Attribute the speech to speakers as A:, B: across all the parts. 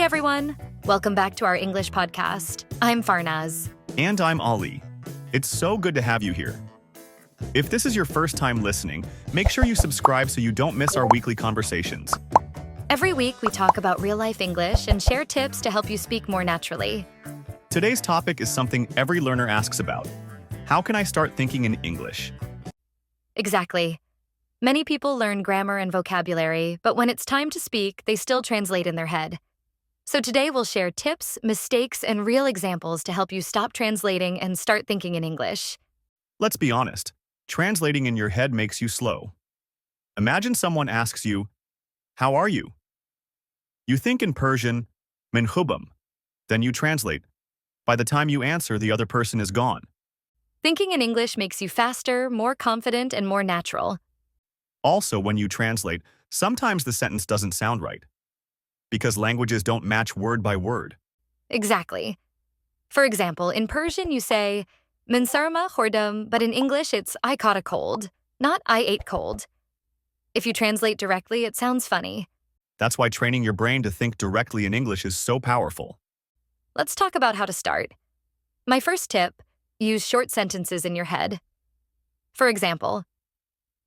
A: everyone. Welcome back to our English podcast. I'm Farnaz.
B: And I'm Ali. It's so good to have you here. If this is your first time listening, make sure you subscribe so you don't miss our weekly conversations.
A: Every week, we talk about real-life English and share tips to help you speak more naturally.
B: Today's topic is something every learner asks about. How can I start thinking in English?
A: Exactly. Many people learn grammar and vocabulary, but when it's time to speak, they still translate in their head. So today we'll share tips, mistakes, and real examples to help you stop translating and start thinking in English.
B: Let's be honest. Translating in your head makes you slow. Imagine someone asks you, "How are you?" You think in Persian, "Min hubam." Then you translate. By the time you answer, the other person is gone.
A: Thinking in English makes you faster, more confident, and more natural.
B: Also, when you translate, sometimes the sentence doesn't sound right, because languages don't match word by word.
A: Exactly. For example, in Persian you say, "Min sarma khordam," but in English it's "I caught a cold," not "I ate cold." If you translate directly, it sounds funny.
B: That's why training your brain to think directly in English is so powerful.
A: Let's talk about how to start. My first tip, use short sentences in your head. For example,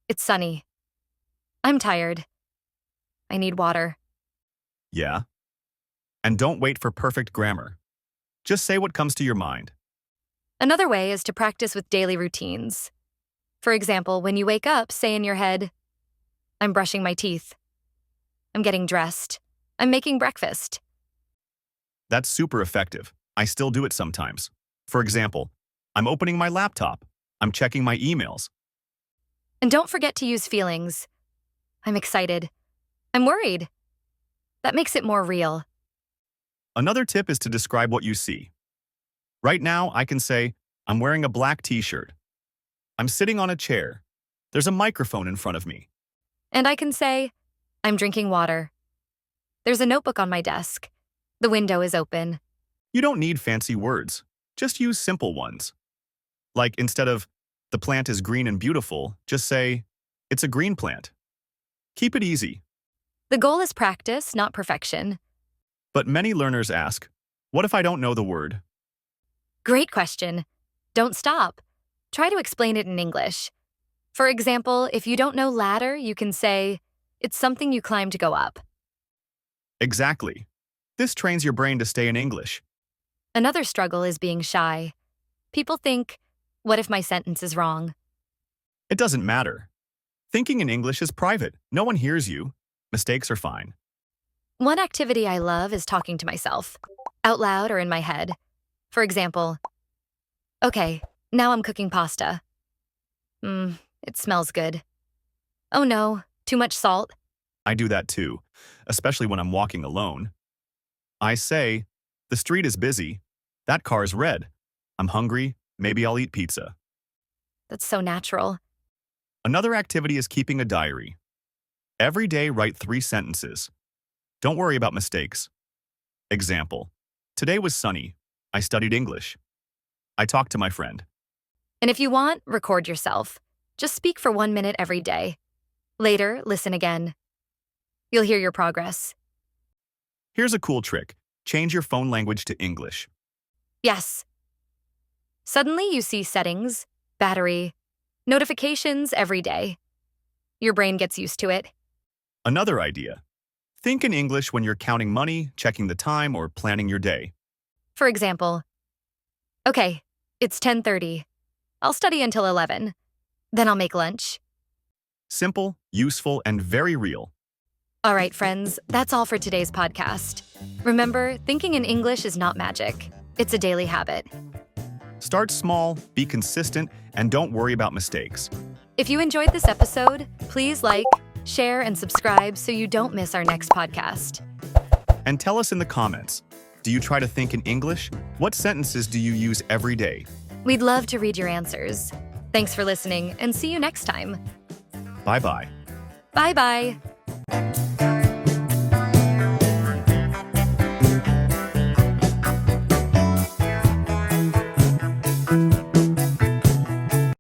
A: "It's sunny. I'm tired. I need water."
B: Yeah? And don't wait for perfect grammar. Just say what comes to your mind.
A: Another way is to practice with daily routines. For example, when you wake up, say in your head, "I'm brushing my teeth. I'm getting dressed. I'm making breakfast."
B: That's super effective. I still do it sometimes. For example, I'm opening my laptop. I'm checking my emails.
A: And don't forget to use feelings. "I'm excited. I'm worried." That makes it more real.
B: Another tip is to describe what you see. Right now, I can say, "I'm wearing a black t-shirt. I'm sitting on a chair. There's a microphone in front of me."
A: And I can say, "I'm drinking water. There's a notebook on my desk. The window is open."
B: You don't need fancy words. Just use simple ones. Like instead of, "The plant is green and beautiful," just say, "It's a green plant." Keep it easy.
A: The goal is practice, not perfection.
B: But many learners ask, "What if I don't know the word?"
A: Great question. Don't stop. Try to explain it in English. For example, if you don't know ladder, you can say, "It's something you climb to go up."
B: Exactly. This trains your brain to stay in English.
A: Another struggle is being shy. People think, "What if my sentence is wrong?"
B: It doesn't matter. Thinking in English is private. No one hears you. Mistakes are fine.
A: One activity I love is talking to myself, out loud or in my head. For example, "Okay, now I'm cooking pasta. It smells good. Oh no, too much salt."
B: I do that too, especially when I'm walking alone. I say, "The street is busy. That car is red. I'm hungry. Maybe I'll eat pizza."
A: That's so natural.
B: Another activity is keeping a diary. Every day, write 3 sentences. Don't worry about mistakes. Example, "Today was sunny. I studied English. I talked to my friend."
A: And if you want, record yourself. Just speak for 1 minute every day. Later, listen again. You'll hear your progress.
B: Here's a cool trick. Change your phone language to English.
A: Yes. Suddenly you see settings, battery, notifications every day. Your brain gets used to it.
B: Another idea. Think in English when you're counting money, checking the time, or planning your day.
A: For example, "Okay, it's 10:30. I'll study until 11. Then I'll make lunch."
B: Simple, useful, and very real.
A: All right, friends, that's all for today's podcast. Remember, thinking in English is not magic. It's a daily habit.
B: Start small, be consistent, and don't worry about mistakes.
A: If you enjoyed this episode, please like, share, and subscribe so you don't miss our next podcast.
B: And tell us in the comments, do you try to think in English? What sentences do you use every day?
A: We'd love to read your answers. Thanks for listening, and see you next time.
B: Bye-bye.
A: Bye-bye.